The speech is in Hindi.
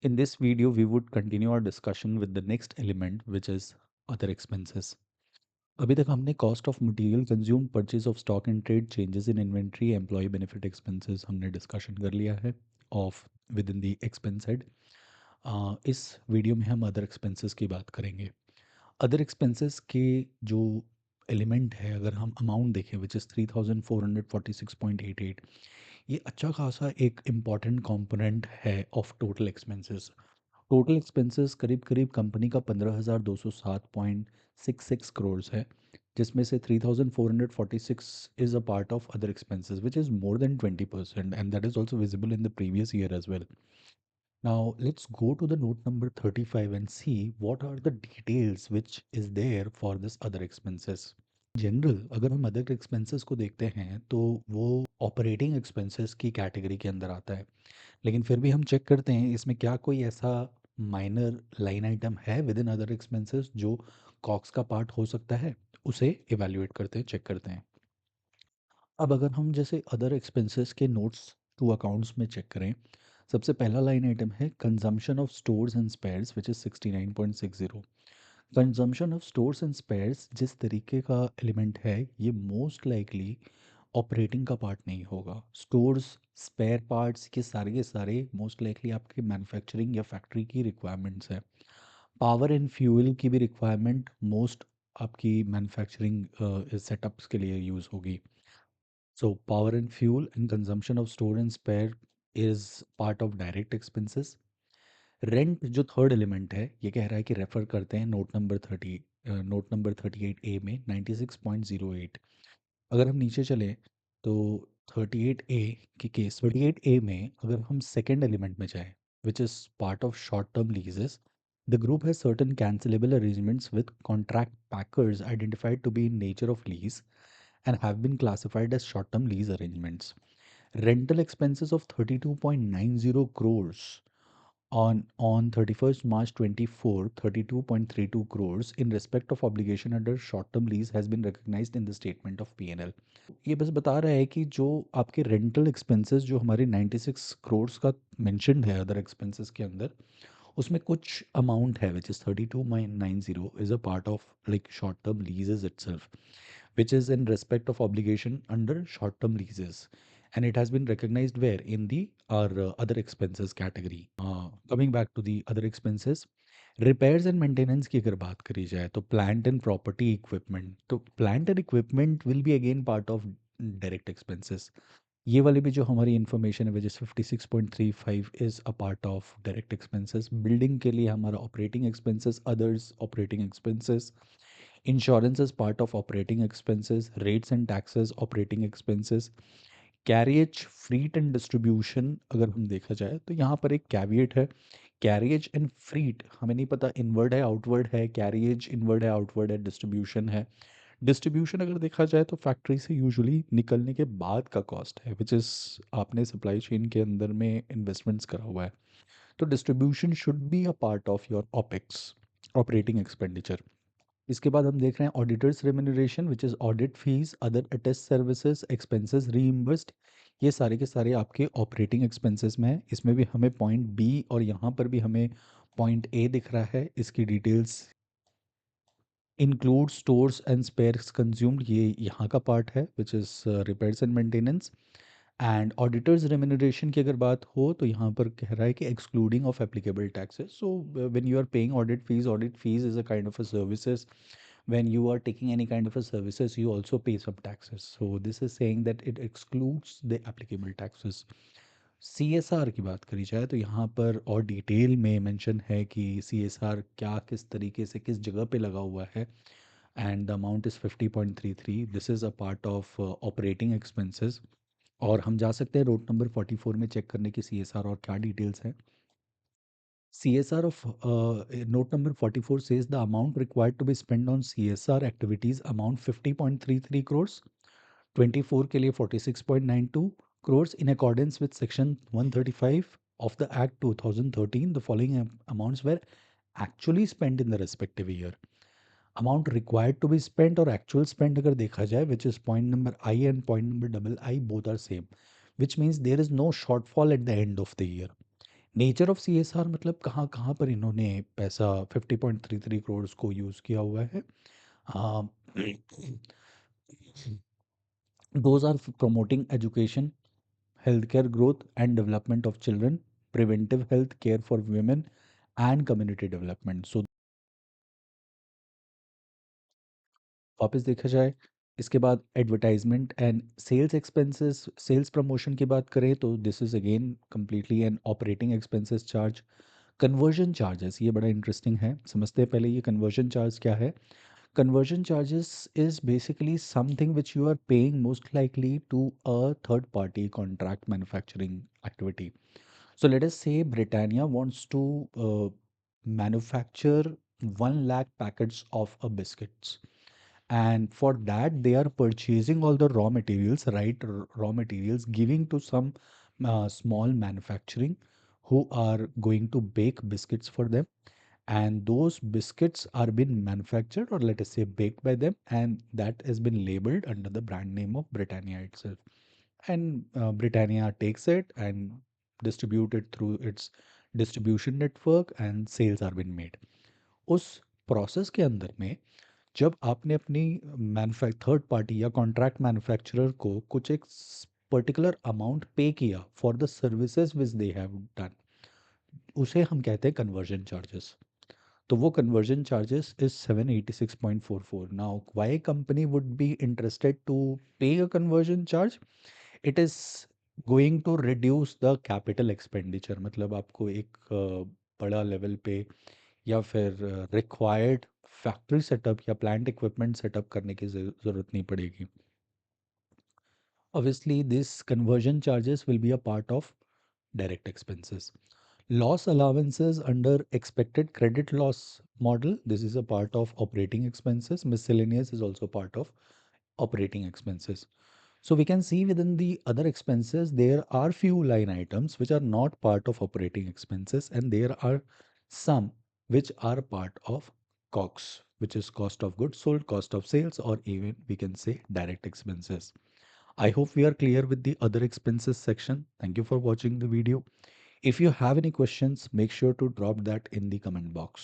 In this video, we would continue our discussion with the next element, which is other expenses. अभी तक हमने cost of material consume, purchase of stock and trade, changes in inventory, employ benefit expenses हमने डिस्कशन कर लिया है of with in the expense head. इस वीडियो में हम अदर एक्सपेंसेस की बात करेंगे। अदर एक्सपेंसेस के जो एलिमेंट है, अगर हम अमाउंट देखें विच इज़ 3446.88, ये अच्छा खासा एक इम्पॉर्टेंट कंपोनेंट है of total expenses. Total expenses करीब करीब कंपनी का 15,207.66 करोड़ है, जिसमें से 3,446 is a part of other expenses which is more than 20% and that is also visible in the previous year as well. Now let's go to the note number 35 and see what are the details which is there for this other expenses. General अगर हम अदर एक्सपेंसेस को देखते हैं तो वो ऑपरेटिंग एक्सपेंसेस की कैटेगरी के अंदर आता है, लेकिन फिर भी हम चेक करते हैं इसमें क्या कोई ऐसा माइनर लाइन आइटम है विद इन अदर एक्सपेंसेस जो कॉक्स का पार्ट हो सकता है। उसे इवेल्युएट करते हैं, चेक करते हैं। अब अगर हम जैसे अदर एक्सपेंसेस के नोट्स टू अकाउंट्स में चेक करें, सबसे पहला लाइन आइटम है consumption of stores and spheres which is 69.60। Consumption of stores and spheres जिस तरीके का एलिमेंट है, ये मोस्ट लाइकली ऑपरेटिंग का पार्ट नहीं होगा। स्टोर्स, स्पेयर पार्ट्स के सारे मोस्ट लाइकली आपके मैन्युफैक्चरिंग या फैक्ट्री की रिक्वायरमेंट्स है। पावर एंड फ्यूल की भी रिक्वायरमेंट मोस्ट आपकी मैन्युफैक्चरिंग सेटअप्स के लिए यूज़ होगी। So power and fuel and consumption of store and spare is part of direct expenses. Rent जो थर्ड एलिमेंट है, ये कह रहा है कि रेफर करते हैं नोट नंबर 38A में 96.08। अगर हम नीचे चलें तो 38A की केस 38A में अगर हम सेकेंड एलिमेंट में जाएं which is part of short term leases, the group has certain cancellable arrangements with contract packers identified to be in nature of lease and have been classified as short-term lease arrangements. Rental expenses of 32.90 crores on 31st March 24, 32.32 crores in respect of obligation under short-term lease has been recognized in the statement of P&L. ये बस बता रहा है कि जो आपके रेंटल एक्सपेंसेस जो हमारे 96 करोड़ का मेंशन्ड है अदर एक्सपेंसेस के अंदर, उसमें कुछ अमाउंट है which is 32.90 is a part of like short term लीजेस itself, which is in respect of obligation under short term leases, and it has been recognized where in the our other expenses category. Coming back to the other expenses, repairs and maintenance की अगर बात करी जाए तो plant and property equipment, तो plant and equipment will be again part of direct expenses. ये वाली भी जो हमारी इन्फॉर्मेशन है which is 56.35 is a part of direct expenses. Building के लिए हमारा operating expenses, others operating expenses, insurance is part of operating expenses, rates and taxes operating expenses, carriage freight and distribution अगर हम देखा जाए तो यहाँ पर एक कैविएट है। कैरियज एंड फ्रीट हमें नहीं पता इनवर्ड है आउटवर्ड है, कैरियज इनवर्ड है आउटवर्ड है, डिस्ट्रीब्यूशन है। डिस्ट्रीब्यूशन अगर देखा जाए तो फैक्ट्री से यूजुअली निकलने के बाद का कॉस्ट है विच इज़ आपने सप्लाई चेन के अंदर में इन्वेस्टमेंट्स करा हुआ है। तो distribution should be a part of your opex, operating expenditure. इसके बाद हम देख रहे हैं auditors remuneration which is audit fees, other attest services, expenses reimbursed. ये सारे के सारे आपके ऑपरेटिंग एक्सपेंसेस में है। इसमें भी हमें पॉइंट बी और यहाँ पर भी हमें पॉइंट ए दिख रहा है। इसकी details include stores and spheres consumed, ये यहाँ का पार्ट है which is repairs and maintenance. And auditors remuneration की अगर बात हो तो यहाँ पर कह रहा है कि excluding of applicable taxes. So when you are paying audit fees is a kind of a services, when you are taking any kind of a services you also pay some taxes, so this is saying that it excludes the applicable taxes. CSR की बात करी जाए तो यहाँ पर और डिटेल में मेंशन है कि CSR क्या किस तरीके से किस जगह पे लगा हुआ है, and the amount is 50.33। This is a part of operating expenses. और हम जा सकते हैं रोड नंबर 44 में चेक करने की CSR और क्या डिटेल्स हैं। CSR of note number 44 says the amount required to be spent on CSR activities amount 50.33 crores, 24 के लिए 46.92 crores in accordance with section 135 of the Act 2013. The following amounts were actually spent in the respective year. Amount required to be spent और actual spent अगर देखा जाए which is point number I and point number double I both are same, which means there is no shortfall at the end of the year. Nature of CSR मतलब कहाँ कहाँ पर इन्होंने पैसा 50.33 करोड़ को यूज़ किया हुआ है। Those are promoting education, healthcare growth and development of children, preventive health care for women and community development. So वापस देखा जाए, इसके बाद advertisement and sales expenses, sales promotion की बात करें तो this is again completely an operating expenses charge. Conversion charges, ये बड़ा इंटरेस्टिंग है, समझते हैं पहले ये कन्वर्जन चार्ज क्या है। Conversion charges is basically something which you are paying most likely to a third party contract manufacturing activity. So let us say Britannia wants to manufacture 1 lakh packets of a biscuits, and for that they are purchasing all the raw materials, right, raw materials, giving to some small manufacturing who are going to bake biscuits for them, and those biscuits are being manufactured or let us say baked by them, and that has been labeled under the brand name of Britannia itself. And Britannia takes it and distribute it through its distribution network, and sales are being made. उस प्रोसेस के अंदर में जब आपने अपनी थर्ड पार्टी या कॉन्ट्रैक्ट मैन्युफैक्चरर को कुछ एक पर्टिकुलर अमाउंट पे किया for the services which they have done, उसे हम कहते हैं कन्वर्जन चार्जेस। तो वो conversion charges is 786.44। Now why company would be interested to pay a conversion charge? It is going to reduce the capital expenditure, मतलब आपको एक बड़ा लेवल पे या फिर रिक्वायर्ड फैक्ट्री सेटअप या प्लांट इक्विपमेंट सेटअप करने की ज़रूरत नहीं पड़ेगी। Obviously, this conversion charges will be a part of direct expenses. Loss allowances under expected credit loss model. This is a part of operating expenses. Miscellaneous is also part of operating expenses. So we can see within the other expenses, there are few line items which are not part of operating expenses, and there are some which are part of COGS, which is cost of goods sold, cost of sales, or even we can say direct expenses. I hope we are clear with the other expenses section. Thank you for watching the video. If you have any questions, make sure to drop that in the comment box.